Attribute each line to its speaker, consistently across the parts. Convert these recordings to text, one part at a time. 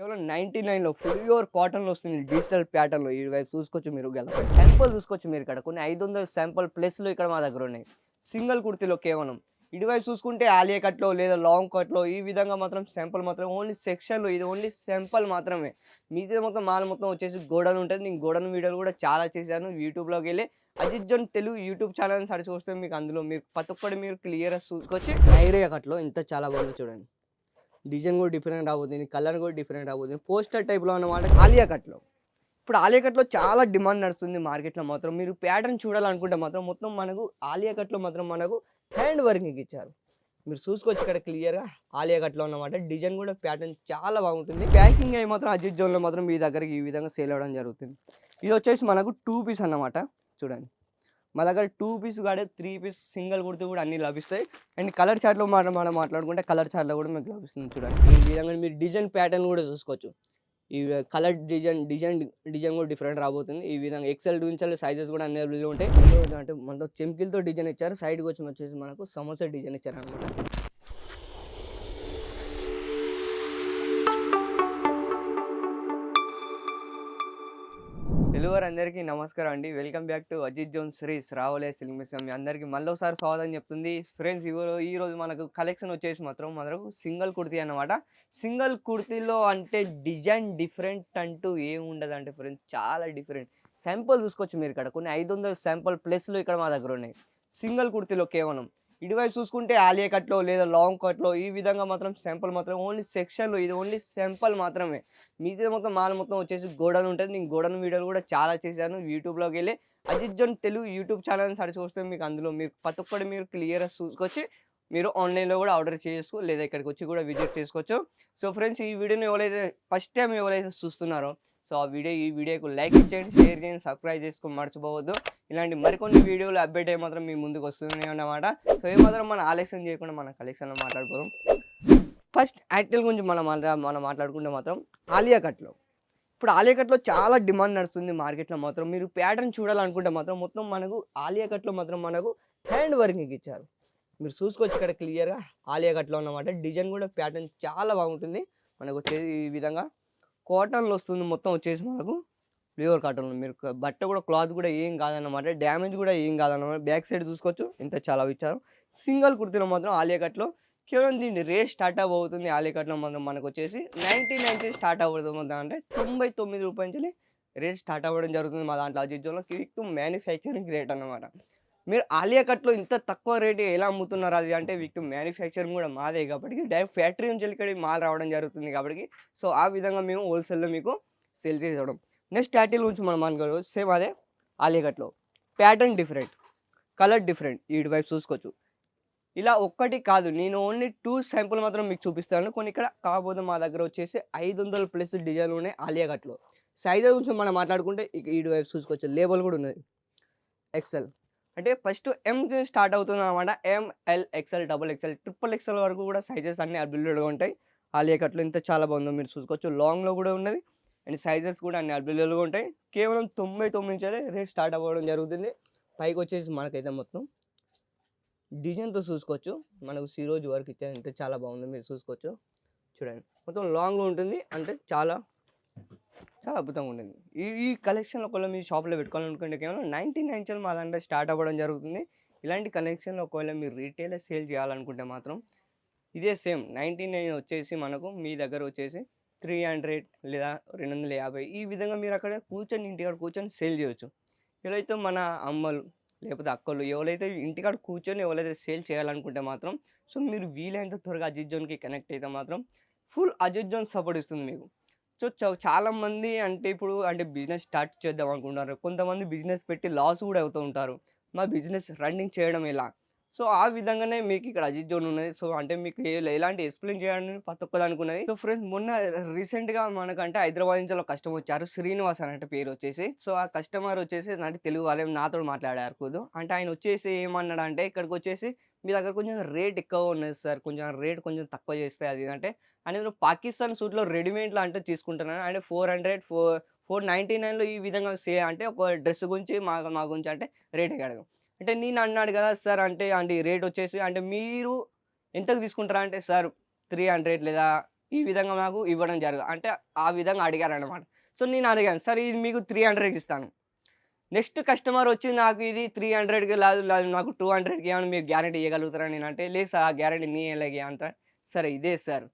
Speaker 1: కేవలం 99లో full pure కాటన్‌లో వస్తుంది. డిజిటల్ ప్యాటర్న్‌లో ఈ వైపు చూసుకోవచ్చు మీరు గలపై. శాంపుల్ చూసుకోవచ్చు మీరు ఇక్కడ. కొన్ని 500 శాంపుల్ ప్లస్‌లు ఇక్కడ మా దగ్గర ఉన్నాయి. సింగిల్ కుర్తీలో కేవలం. ఇటువైపు చూసుకుంటే ఆలియా కట్‌లో లేదా లాంగ్ కట్‌లో ఈ విధంగా మాత్రం శాంపుల్ మాత్రం ఓన్లీ సెక్షన్‌లో ఇది ఓన్లీ శాంపుల్ మాత్రమే. మిగతాది మొత్తం మాల్ మొత్తం వచ్చేసి గోడౌన్ ఉంటది. నేను గోడౌన్ వీడియోలు కూడా చాలా చేశాను. యూట్యూబ్‌లోకెళ్ళి అజిత్ జోన్ తెలుగు యూట్యూబ్ ఛానెల్‌ని సెర్చ్ చేస్తే మీకు అందులో మీరు ప్రతి ఒక్కటి మీరు క్లియర్‌గా చూసుకోవచ్చు. నైరియా కట్‌లో ఇంత చాలా బాగుందో చూడండి. డిజైన్ కూడా డిఫరెంట్ రాబోతుంది. కలర్ కూడా డిఫరెంట్ రాబోతుంది. పోస్టర్ టైప్‌లో అన్నమాట ఆలియా కట్‌లో. ఇప్పుడు ఆలియా కట్‌లో చాలా డిమాండ్ నడుస్తుంది మార్కెట్‌లో మాత్రం. మీరు ప్యాటర్న్ చూడాలనుకుంటే మాత్రం మొత్తం మనకు ఆలియా కట్‌లో మాత్రం మనకు హ్యాండ్ వర్కింగ్ ఇచ్చారు. మీరు చూసుకోవచ్చు ఇక్కడ క్లియర్‌గా ఆలియా కట్‌లో అన్నమాట. డిజైన్ కూడా ప్యాటర్న్ చాలా బాగుంటుంది. ప్యాకింగ్ అయి మాత్రం అజిత్ జోన్‌లో మాత్రం మీ దగ్గరికి ఈ విధంగా సేల్ అవ్వడం జరుగుతుంది. ఇది వచ్చేసి మనకు 2 పీస్ అన్నమాట. చూడండి. మా దగ్గర 2 పీస్ కాదు 3 పీస్ సింగిల్ కుడితే కూడా అన్నీ లభిస్తాయి. అండ్ కలర్ చార్ట్‌లో మనం మాట్లాడుకుంటే కలర్ చార్ట్‌లో కూడా మీకు లభిస్తుంది చూడండి. ఈ విధంగా మీరు డిజైన్ ప్యాటర్న్ కూడా చూసుకోవచ్చు. ఈ కలర్ డిజైన్ కూడా డిఫరెంట్ రాబోతుంది. ఈ విధంగా ఎక్సెల్ నుంచి సైజెస్ కూడా అన్ని అవైలబుల్‌గా ఉంటాయి. అంటే మనలో చెంకిలతో డిజైన్ ఇచ్చారు. సైడ్‌కి వచ్చేసి మనకు సమోసా డిజైన్ ఇచ్చారన్నమాట. తెలుగువారందరికీ నమస్కారం అండి. Welcome back to Ajith zone series రావులే సిల్క్ మిషన్. మీ అందరికీ మళ్ళొకసారి స్వాగతం చెప్తుంది. ఫ్రెండ్స్ ఈరోజు మనకు కలెక్షన్ వచ్చేసి మనకు సింగిల్ కుర్తీ అన్నమాట. సింగిల్ కుర్తీలో అంటే డిజైన్ డిఫరెంట్ అంటూ ఏముండదంటే ఫ్రెండ్స్ చాలా డిఫరెంట్. శాంపుల్ చూసుకోవచ్చు మీరు ఇక్కడ. కొన్ని 500 శాంపుల్ ప్లస్‌లు ఇక్కడ మా దగ్గర ఉన్నాయి. సింగిల్ కుర్తీలో కేవలం. ఇటువైపు చూసుకుంటే ఆలియా కట్‌లో లేదా లాంగ్ కట్‌లో ఈ విధంగా మాత్రం శాంపుల్ మాత్రం ఓన్లీ సెక్షన్‌లో ఇది ఓన్లీ శాంపుల్ మాత్రమే. మిగతాది మొత్తం మాల్ మొత్తం వచ్చేసి గోడౌన్ ఉంటది. నేను గోడౌన్ వీడియోలు కూడా చాలా చేశాను. యూట్యూబ్‌లోకెళ్ళి అజిత్ జోన్ తెలుగు యూట్యూబ్ ఛానెల్‌ని సెర్చ్ చేస్తే మీకు అందులో మీరు ప్రతి ఒక్కటి మీరు క్లియర్‌గా చూసుకొచ్చి మీరు ఆన్‌లైన్‌లో కూడా ఆర్డర్ చేసుకో లేదా ఇక్కడికి వచ్చి కూడా విజిట్ చేసుకోవచ్చు. సో ఫ్రెండ్స్ ఈ వీడియోని ఫస్ట్ టైం ఎవరైతే చూస్తున్నారో సో ఈ వీడియోకి లైక్ ఇచ్చేయండి, షేర్ చేయండి, సబ్స్క్రైబ్ చేసుకొని మర్చిపోవద్దు. ఇలాంటి మరికొన్ని వీడియోలు అప్డేట్ అయ్యి మాత్రం మీ ముందుకు వస్తూనే అన్నమాట. సో ఏమాత్రం మన ఆలస్యం చేయకుండా మన కలెక్షన్‌లో మాట్లాడుకుందాం. ఫస్ట్ యాక్టిల్ గురించి మనం మాట్లాడుకుంటే మాత్రం ఆలియా కట్‌లో. ఇప్పుడు ఆలియా కట్‌లో చాలా డిమాండ్ నడుస్తుంది మార్కెట్‌లో మాత్రం. మీరు ప్యాటర్న్ చూడాలనుకుంటే మాత్రం మొత్తం మనకు ఆలియా కట్‌లో మాత్రం మనకు హ్యాండ్ వర్కింగ్ ఇచ్చారు. మీరు చూసుకోవచ్చు ఇక్కడ క్లియర్‌గా ఆలియా కట్‌లో అన్నమాట. డిజైన్ కూడా ప్యాటర్న్ చాలా బాగుంటుంది. మనకు వచ్చేది ఈ విధంగా కాటన్‌లో వస్తుంది మొత్తం వచ్చేసి మనకు ప్యూర్ కాటన్‌లో. మీరు బట్ట కూడా క్లాత్ కూడా ఏం కాదన్నమాట. డ్యామేజ్ కూడా ఏం కాదన్నమాట. బ్యాక్ సైడ్ చూసుకోవచ్చు ఎంత చాలా ఇచ్చారు. సింగిల్ కుర్తీలో మాత్రం ఆలియా కట్‌లో కేవలం దీని రేట్ స్టార్ట్ అవుతుంది ఆలియా కట్‌లో మాత్రం మనకొచ్చేసి 99 నుంచి స్టార్ట్ అవుతుంది. అంటే రూ. 99 నుంచి రేట్ స్టార్ట్ అవ్వడం జరుగుతుంది మా దాంట్లో అజిత్ జోన్‌లో. క్విక్ మ్యానుఫ్యాక్చరింగ్ రేట్ అన్నమాట. మీరు ఆలియా కట్‌లో ఇంత తక్కువ రేట్‌కి ఎలా అమ్ముతున్నారు అది అంటే విత్ మ్యానుఫ్యాక్చరింగ్ కూడా మాదే కాబట్టి డైరెక్ట్ ఫ్యాక్టరీ నుంచి ఇక్కడికి మాల్ రావడం జరుగుతుంది కాబట్టి సో ఆ విధంగా మేము హోల్‌సేల్‌లో మీకు సేల్ చేసేయడం. నెక్స్ట్ యాటిల్ గురించి మనం అనుకోవచ్చు. సేమ్ అదే ఆలియా కట్‌లో. Pattern different, colour different. ఇటువైపు చూసుకోవచ్చు. ఇలా ఒక్కటి కాదు. నేను ఓన్లీ 2 శాంపుల్ మాత్రం మీకు చూపిస్తాను. కొన్ని ఇక్కడ కాకపోతే మా దగ్గర వచ్చేసి 500 ప్లస్ డిజైన్‌లు ఉన్నాయి ఆలియా కట్‌లో. సైజెస్ గురించి మనం మాట్లాడుకుంటే ఇటువైపు చూసుకోవచ్చు. లేబుల్ కూడా ఉన్నది. ఎక్సెల్. అంటే ఫస్ట్ ఎం నుంచి స్టార్ట్ అవుతుందన్నమాట. M, L, XL, double XL, triple XL వరకు కూడా సైజెస్ అన్నీ అవైలబుల్‌గా ఉంటాయి. ఆలియా కట్‌లో ఇంత చాలా బాగుందో మీరు చూసుకోవచ్చు. లాంగ్‌లో కూడా ఉన్నది. అండ్ సైజెస్ కూడా అన్ని అవైలబుల్‌గా ఉంటాయి. కేవలం 99 నుంచే రేట్ స్టార్ట్ అవ్వడం జరుగుతుంది. పైకొచ్చేసి మనకైతే మొత్తం డిజైన్‌తో చూసుకోవచ్చు. మనకు సిరోజ్ వర్క్ ఇచ్చారు. అంటే చాలా బాగుంది మీరు చూసుకోవచ్చు. చూడండి. మొత్తం లాంగ్‌లో ఉంటుంది. అంటే చాలా అద్భుతంగా ఉంటుంది. ఈ కలెక్షన్‌లో ఒకవేళ మీ షాప్‌లో పెట్టుకోవాలనుకుంటే కేవలం 99 నుంచి మా దాంట్లో స్టార్ట్ అవ్వడం జరుగుతుంది. ఇలాంటి కలెక్షన్‌లో ఒకవేళ మీరు రీటైల్‌లో సేల్ చేయాలనుకుంటే మాత్రం ఇదే సేమ్ 99 వచ్చేసి మనకు మీ దగ్గర వచ్చేసి 300 లేదా 250 ఈ విధంగా మీరు అక్కడ కూర్చొని ఇంటికాడ కూర్చొని సేల్ చేయొచ్చు. ఎవరైతే మన అమ్మలు లేకపోతే అక్కలు ఎవరైతే ఇంటికాడ కూర్చొని ఎవరైతే సేల్ చేయాలనుకుంటే మాత్రం సో మీరు వీలైనంత త్వరగా అజిత్ జోన్‌కి కనెక్ట్ అయితే మాత్రం ఫుల్ అజిత్ జోన్ సపోర్ట్ ఇస్తుంది మీకు. సో చాలామంది అంటే ఇప్పుడు అంటే బిజినెస్ స్టార్ట్ చేద్దాం అనుకుంటారు. కొంతమంది బిజినెస్ పెట్టి లాస్ కూడా అవుతూ ఉంటారు. మా బిజినెస్ రన్నింగ్ చేయడం ఎలా? సో ఆ విధంగానే మీకు ఇక్కడ అజిత్ జోన్ ఉన్నది. సో అంటే మీకు ఎలాంటి ఎక్స్‌ప్లెయిన్ చేయాలని ప్రతి ఒక్కదానికి ఉన్నది. సో ఫ్రెండ్స్ మొన్న రీసెంట్‌గా మనకంటే హైదరాబాద్ నుంచి ఒక కస్టమర్ వచ్చారు. శ్రీనివాస్ అనంట పేరు వచ్చేసి. సో ఆ కస్టమర్ వచ్చేసి అంటే తెలుగు వాళ్ళే నాతోటి మాట్లాడారు కూదు. అంటే ఆయన వచ్చేసి ఏమన్నాడంటే ఇక్కడికొచ్చేసి మీ దగ్గర కొంచెం రేట్ ఎక్కువ ఉన్నది సార్. కొంచెం రేట్ కొంచెం తక్కువ చేస్తే అది ఇది అంటే నేను పాకిస్తాన్ సూట్‌లో రెడీమేడ్‌లో అంటే తీసుకుంటున్నాను. అంటే 499లో ఈ విధంగా అంటే ఒక డ్రెస్ గురించి మా గురించి అంటే రేట్ అడిగాడు. అంటే నేను అన్నాడు కదా సార్ అంటే రేట్ వచ్చేసి అంటే మీరు ఎంతకు తీసుకుంటారా అంటే సార్ 300 లేదా ఈ విధంగా నాకు ఇవ్వడం అంటే ఆ విధంగా అడిగారనమాట. సో నేను అడిగాను, "సార్ ఇది మీకు 300కి ఇస్తాను." నెక్స్ట్ కస్టమర్ వచ్చి నాకు ఇది 300కి లేదు, లేదు నాకు 200కి ఏమన్నా మీరు గ్యారంటీ ఇయ్యగలుగుతారా నేనంటే, "లేదు సార్ ఆ గ్యారంటీ నేను ఎలాగే" అంట. సరే ఇదే సార్.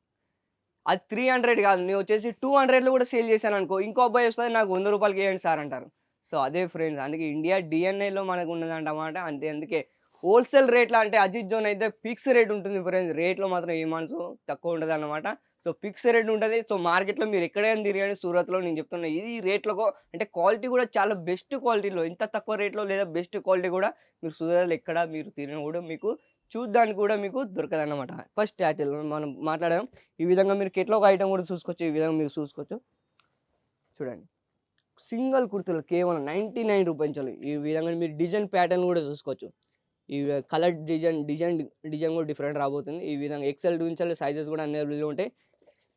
Speaker 1: అది 300 కాదు. నేనొచ్చేసి 200లో కూడా సేల్ చేశాననుకో, ఇంకో అబ్బాయి వస్తది నాకు రూ. 100కి ఇయ్యండి సార్ అంటారు. సో, అదే ఫ్రెండ్స్. అందుకే ఇండియా డీఎన్ఏలో మనకున్నదంటమాట. అందుకే హోల్‌సేల్ రేట్‌లో అంటే అజిత్ జోన్ అయితే ఫిక్స్ రేట్ ఉంటుంది ఫ్రెండ్స్. రేట్‌లో మాత్రం ఏమాత్రం తక్కువ ఉండదన్నమాట. సో, ఫిక్స్ రేట్ ఉంటది. సో, మార్కెట్‌లో మీరు ఎక్కడైనా తిరగండి సూరత్‌లో నేను చెప్తున్నా. ఇది రేట్‌లకో అంటే క్వాలిటీ కూడా చాలా బెస్ట్ క్వాలిటీలో ఇంత తక్కువ రేట్‌లో లేదా బెస్ట్ క్వాలిటీ కూడా మీరు సూరత్‌లో ఎక్కడ మీరు తిరిగినా కూడా మీకు చూడ్డానికి కూడా మీకు దొరకదన్నమాట. ఫస్ట్ టైటిల్ మనం మాట్లాడాం. ఈ విధంగా మీరు కేటలాగ్ ఐటెమ్ కూడా చూసుకోవచ్చు. ఈ విధంగా మీరు చూసుకోవచ్చు. చూడండి. సింగిల్ కుర్తీలు కేవలం రూ. 99 ఈ విధంగా మీరు డిజైన్ ప్యాటర్న్ కూడా చూసుకోవచ్చు. ఈ కలర్ డిజైన్ కూడా డిఫరెంట్ రాబోతుంది. ఈ విధంగా ఎక్సెల్ నుంచి సైజెస్ కూడా అన్ని అవైలబుల్‌గా ఉంటాయి.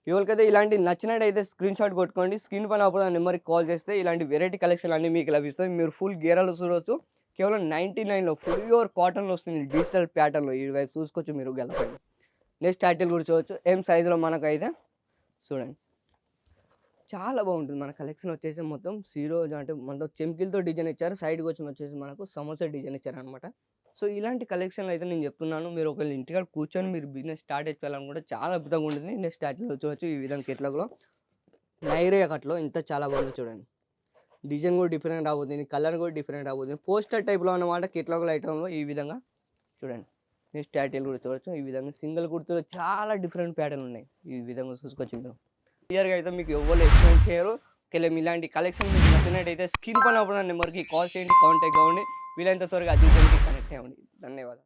Speaker 1: ఎవరికైతే ఇలాంటివి నచ్చినట్టయితే స్క్రీన్‌షాట్ కొట్టుకోండి. స్క్రీన్ పైన అప్పుడు ఆ నెంబర్‌కి కాల్ చేస్తే ఇలాంటి వెరైటీ కలెక్షన్ అన్నీ మీకు లభిస్తాయి. మీరు ఫుల్ గేరాలో చూడొచ్చు. కేవలం 99లో ఫుల్ ప్యూర్ కాటన్‌లో వస్తుంది. డిజిటల్ ప్యాటర్న్‌లో ఈ వైపు చూసుకోవచ్చు మీరు గెలపండి. నెక్స్ట్ టైటిల్ కూడా చూడొచ్చు. ఎం సైజ్‌లో మనకైతే చూడండి. చాలా బాగుంటుంది. మన కలెక్షన్ వచ్చేసి మొత్తం అంటే మనతో చెంకీలతో డిజైన్ ఇచ్చారు. సైడ్‌కి వచ్చేసి మనకు సమోసా డిజైన్ ఇచ్చారనమాట. సో, ఇలాంటి కలెక్షన్‌లో అయితే నేను చెప్తున్నాను. మీరు ఒకవేళ ఇంటికాడ కూర్చొని మీరు బిజినెస్ స్టార్ట్ చేయాలనుకుంటే చాలా అద్భుతంగా ఉంటుంది. నెక్స్ట్ టైటిల్‌లో చూడొచ్చు. ఈ విధంగా కేటలాగ్‌లో నైరియా కట్‌లో ఇంత చాలా బాగుందో చూడండి. డిజైన్ కూడా డిఫరెంట్ రాబోతుంది. కలర్ కూడా డిఫరెంట్ రాబోతుంది. పోస్టర్ టైప్‌లో అన్నమాట కేటలాగ్ ఐటెంలో ఈ విధంగా చూడండి. నెక్స్ట్ టైటిల్ కూడా చూడొచ్చు. ఈ విధంగా సింగిల్ కుర్తీలో చాలా డిఫరెంట్ ప్యాటర్న్ ఉన్నాయి. ఈ విధంగా చూసుకోవచ్చు మీరు. క్లియర్‌గా అయితే మీకు ఎవ్వరు ఎక్స్‌ప్లెయిన్ చేయరు. ఒకవేళ ఇలాంటి కలెక్షన్ మీకు నచ్చినట్టయితే స్క్రీన్ పైన ఉన్న నెంబర్‌కి కాల్ చేయండి. కాంటాక్ట్ అవ్వండి. వీలైనంత త్వరగా అజిత్ జోన్‌కి కనెక్ట్ అవ్వండి. ధన్యవాదాలు.